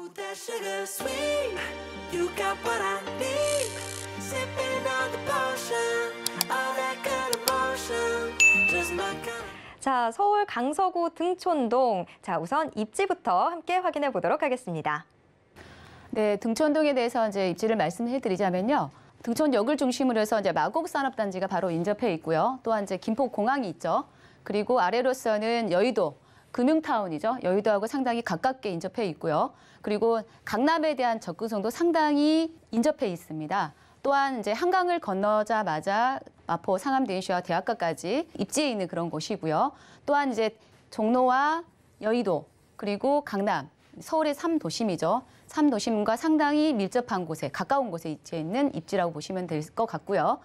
Ooh, that sugar sweet. You got what I need. Sipping on the potion. All that good emotion. Just my kind. 자, 서울 강서구 등촌동. 자, 우선 입지부터 함께 확인해 보도록 하겠습니다. 네, 등촌동에 대해서 이제 입지를 말씀해 드리자면요. 등촌역을 중심으로 해서 이제 마곡산업단지가 바로 인접해 있고요. 또한 이제 김포공항이 있죠. 그리고 아래로서는 여의도, 금융타운이죠. 여의도하고 상당히 가깝게 인접해 있고요. 그리고 강남에 대한 접근성도 상당히 인접해 있습니다. 또한 이제 한강을 건너자마자 마포 상암대니시와 대학가까지 입지에 있는 그런 곳이고요. 또한 이제 종로와 여의도 그리고 강남, 서울의 3도심이죠. 3도심과 상당히 밀접한 곳에, 가까운 곳에 위치해 있는 입지라고 보시면 될 것 같고요.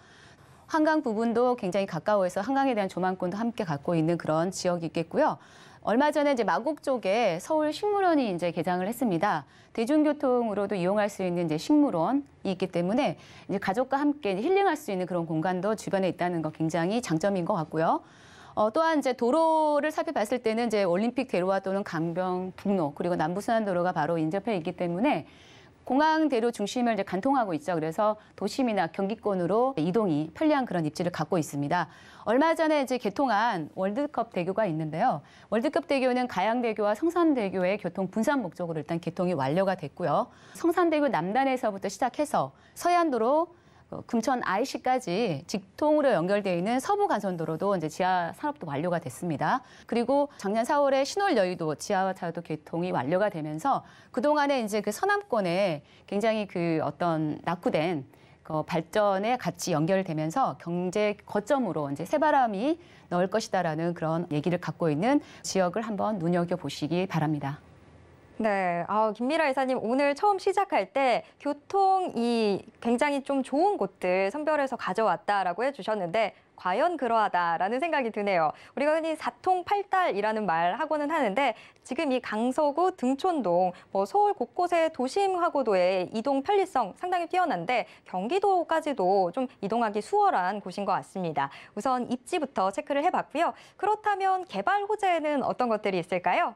한강 부분도 굉장히 가까워서 한강에 대한 조망권도 함께 갖고 있는 그런 지역이 있겠고요. 얼마 전에 이제 마곡 쪽에 서울 식물원이 이제 개장을 했습니다. 대중교통으로도 이용할 수 있는 이제 식물원이 있기 때문에 이제 가족과 함께 힐링할 수 있는 그런 공간도 주변에 있다는 거 굉장히 장점인 것 같고요. 또한 이제 도로를 살펴봤을 때는 이제 올림픽 대로와 또는 강변북로 그리고 남부순환도로가 바로 인접해 있기 때문에 공항대로 중심을 이제 관통하고 있죠. 그래서 도심이나 경기권으로 이동이 편리한 그런 입지를 갖고 있습니다. 얼마 전에 이제 개통한 월드컵 대교가 있는데요. 월드컵 대교는 가양대교와 성산대교의 교통 분산 목적으로 일단 개통이 완료가 됐고요. 성산대교 남단에서부터 시작해서 서해안도로 금천 IC까지 직통으로 연결되어 있는 서부간선도로도 이제 지하 산업도 완료가 됐습니다. 그리고 작년 4월에 신월 여의도 지하차도 개통이 완료가 되면서 그동안에 이제 그 서남권에 굉장히 그 어떤 낙후된 그 발전에 같이 연결되면서 경제 거점으로 이제 새바람이 넣을 것이다라는 그런 얘기를 갖고 있는 지역을 한번 눈여겨보시기 바랍니다. 네, 김미라 이사님 오늘 처음 시작할 때 교통이 굉장히 좀 좋은 곳들 선별해서 가져왔다라고 해주셨는데 과연 그러하다라는 생각이 드네요. 우리가 흔히 사통팔달이라는 말 하고는 하는데 지금 이 강서구 등촌동, 서울 곳곳의 도심하고도의 이동 편리성 상당히 뛰어난데 경기도까지도 좀 이동하기 수월한 곳인 것 같습니다. 우선 입지부터 체크를 해봤고요. 그렇다면 개발 호재는 어떤 것들이 있을까요?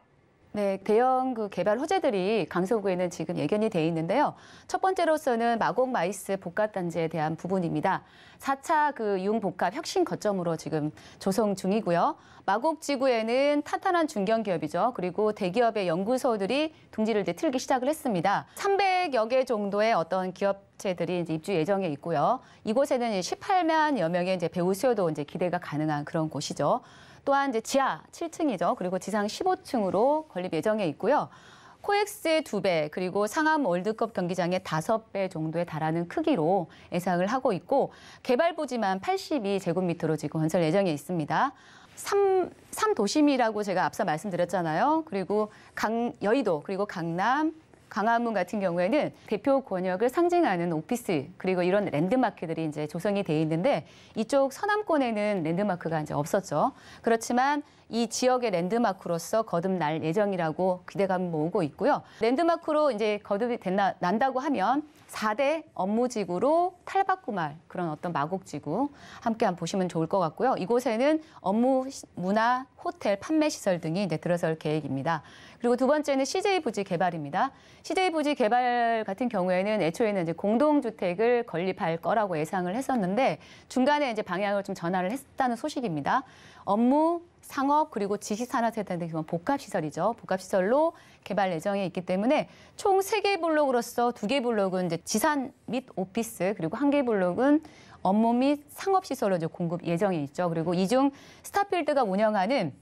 네, 대형 그 개발 호재들이 강서구에는 지금 예견이 돼 있는데요. 첫 번째로서는 마곡 마이스 복합단지에 대한 부분입니다. 4차 그 융복합 혁신 거점으로 지금 조성 중이고요. 마곡 지구에는 탄탄한 중견기업이죠. 그리고 대기업의 연구소들이 둥지를 이제 틀기 시작을 했습니다. 300여 개 정도의 어떤 기업체들이 이제 입주 예정에 있고요. 이곳에는 18만여 명의 이제 배우 수요도 이제 기대가 가능한 그런 곳이죠. 또한 이제 지하 7층이죠. 그리고 지상 15층으로 건립 예정에 있고요. 코엑스의 2배, 그리고 상암 월드컵 경기장의 5배 정도에 달하는 크기로 예상을 하고 있고 개발 부지만 82제곱미터로 지금 건설 예정에 있습니다. 3도심이라고 제가 앞서 말씀드렸잖아요. 그리고 여의도, 그리고 강남, 광화문 같은 경우에는 대표 권역을 상징하는 오피스 그리고 이런 랜드마크들이 이제 조성이 돼 있는데 이쪽 서남권에는 랜드마크가 이제 없었죠. 그렇지만 이 지역의 랜드마크로서 거듭날 예정이라고 기대감을 모으고 있고요. 랜드마크로 이제 거듭이 난다고 하면 4대 업무지구로 탈바꿈할 그런 어떤 마곡지구 함께 한번 보시면 좋을 것 같고요. 이곳에는 업무, 문화, 호텔, 판매 시설 등이 이제 들어설 계획입니다. 그리고 두 번째는 CJ 부지 개발입니다. CJ 부지 개발 같은 경우에는 애초에는 이제 공동주택을 건립할 거라고 예상을 했었는데 중간에 이제 방향을 좀 전환을 했다는 소식입니다. 업무, 상업 그리고 지식산업에 대한 복합시설이죠. 복합시설로 개발 예정에 있기 때문에 총 3개 블록으로서 2개 블록은 이제 지산 및 오피스 그리고 1개 블록은 업무 및 상업시설로 이제 공급 예정에 있죠. 그리고 이중 스타필드가 운영하는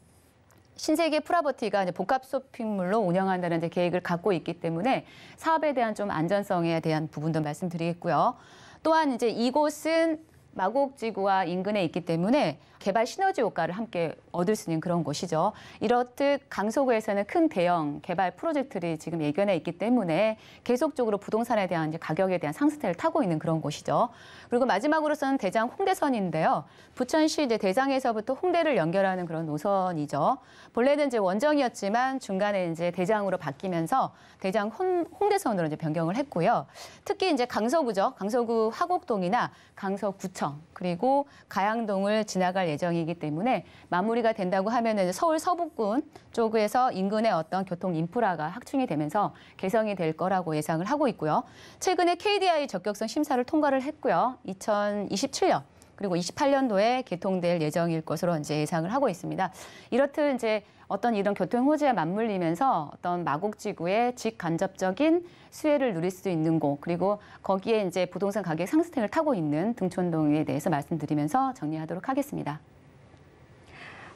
신세계 프라버티가 이제 복합 쇼핑몰로 운영한다는 이제 계획을 갖고 있기 때문에 사업에 대한 좀 안전성에 대한 부분도 말씀드리겠고요. 또한 이제 이곳은 마곡지구와 인근에 있기 때문에 개발 시너지 효과를 함께 얻을 수 있는 그런 곳이죠. 이렇듯 강서구에서는 큰 대형 개발 프로젝트들이 지금 예견에 있기 때문에 계속적으로 부동산에 대한 이제 가격에 대한 상승세를 타고 있는 그런 곳이죠. 그리고 마지막으로서는 대장 홍대선인데요. 부천시 이제 대장에서부터 홍대를 연결하는 그런 노선이죠. 본래는 이제 원정이었지만 중간에 이제 대장으로 바뀌면서 대장 홍대선으로 이제 변경을 했고요. 특히 이제 강서구죠. 강서구 화곡동이나 강서구청 서구청 그리고 가양동을 지나갈 예정이기 때문에 마무리가 된다고 하면은 서울 서부권 쪽에서 인근의 어떤 교통 인프라가 확충이 되면서 개성이 될 거라고 예상을 하고 있고요. 최근에 KDI 적격성 심사를 통과를 했고요. 2027년 그리고 28년도에 개통될 예정일 것으로 이제 예상을 하고 있습니다. 이렇듯 이제 어떤 이런 교통 호재에 맞물리면서 어떤 마곡지구의 직간접적인 수혜를 누릴 수 있는 곳, 그리고 거기에 이제 부동산 가격 상승을 타고 있는 등촌동에 대해서 말씀드리면서 정리하도록 하겠습니다.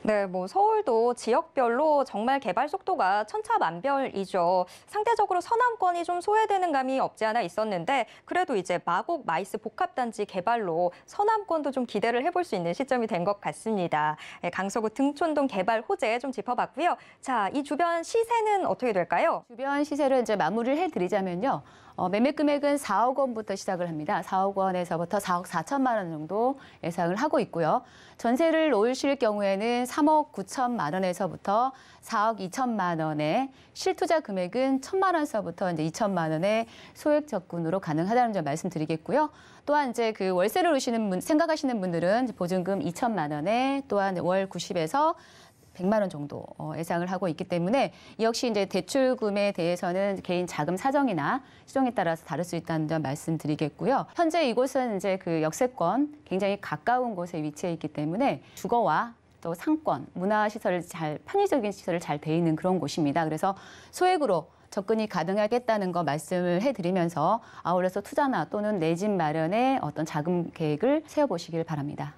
네, 뭐 서울도 지역별로 정말 개발 속도가 천차만별이죠. 상대적으로 서남권이 좀 소외되는 감이 없지 않아 있었는데 그래도 이제 마곡 마이스 복합단지 개발로 서남권도 좀 기대를 해볼 수 있는 시점이 된 것 같습니다. 강서구 등촌동 개발 호재 좀 짚어봤고요. 자, 이 주변 시세는 어떻게 될까요? 주변 시세를 이제 마무리를 해드리자면요. 매매 금액은 4억 원부터 시작을 합니다. 4억 원에서부터 4억 4천만 원 정도 예상을 하고 있고요. 전세를 놓으실 경우에는 3억 9천만 원에서부터 4억 2천만 원에 실투자 금액은 1천만 원서부터 이제 2천만 원의 소액 접근으로 가능하다는 점 말씀드리겠고요. 또한 이제 그 월세를 놓으시는 생각하시는 분들은 보증금 2천만 원에 또한 월 90에서 100만 원 정도 예상을 하고 있기 때문에 역시 이제 대출금에 대해서는 개인 자금 사정이나 시정에 따라서 다를 수 있다는 점 말씀드리겠고요. 현재 이곳은 이제 그 역세권 굉장히 가까운 곳에 위치해 있기 때문에 주거와 또 상권, 문화시설을 편의적인 시설을 잘 돼 있는 그런 곳입니다. 그래서 소액으로 접근이 가능하겠다는 거 말씀을 해드리면서 아울러서 투자나 또는 내 집 마련의 어떤 자금 계획을 세워보시길 바랍니다.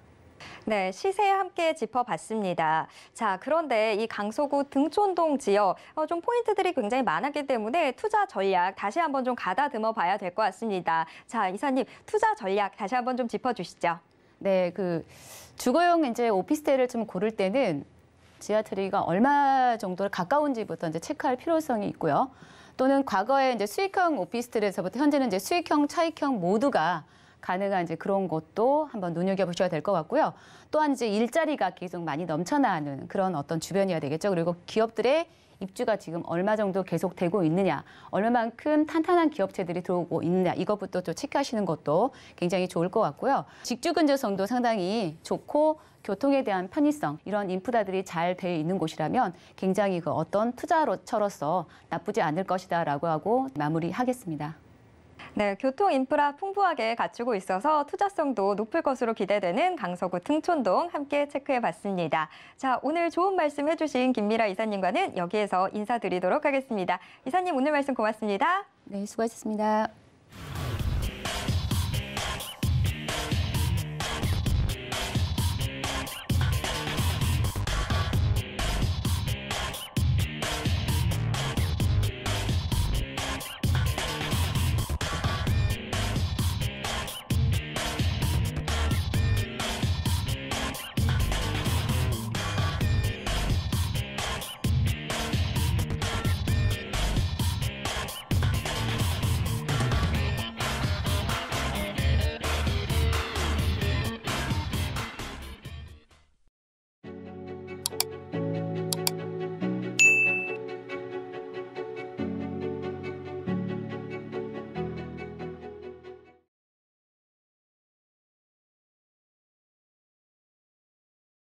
네, 시세 함께 짚어봤습니다. 자, 그런데 이 강서구 등촌동 지역 좀 포인트들이 굉장히 많았기 때문에 투자 전략 다시 한번 좀 가다듬어 봐야 될 것 같습니다. 자, 이사님, 투자 전략 다시 한번 좀 짚어주시죠. 네, 그 주거용 이제 오피스텔을 좀 고를 때는 지하철이가 얼마 정도를 가까운지부터 이제 체크할 필요성이 있고요. 또는 과거에 이제 수익형 오피스텔에서부터 현재는 이제 수익형, 차익형 모두가 가능한 이제 그런 것도 한번 눈여겨보셔야 될 것 같고요. 또한 이제 일자리가 계속 많이 넘쳐나는 그런 어떤 주변이어야 되겠죠. 그리고 기업들의 입주가 지금 얼마 정도 계속되고 있느냐, 얼마만큼 탄탄한 기업체들이 들어오고 있느냐, 이것부터 좀 체크하시는 것도 굉장히 좋을 것 같고요. 직주 근접성도 상당히 좋고 교통에 대한 편의성, 이런 인프라들이 잘 돼 있는 곳이라면 굉장히 그 어떤 투자처로서 나쁘지 않을 것이다라고 하고 마무리하겠습니다. 네, 교통 인프라 풍부하게 갖추고 있어서 투자성도 높을 것으로 기대되는 강서구 등촌동 함께 체크해봤습니다. 자, 오늘 좋은 말씀 해주신 김미라 이사님과는 여기에서 인사드리도록 하겠습니다. 이사님 오늘 말씀 고맙습니다. 네, 수고하셨습니다.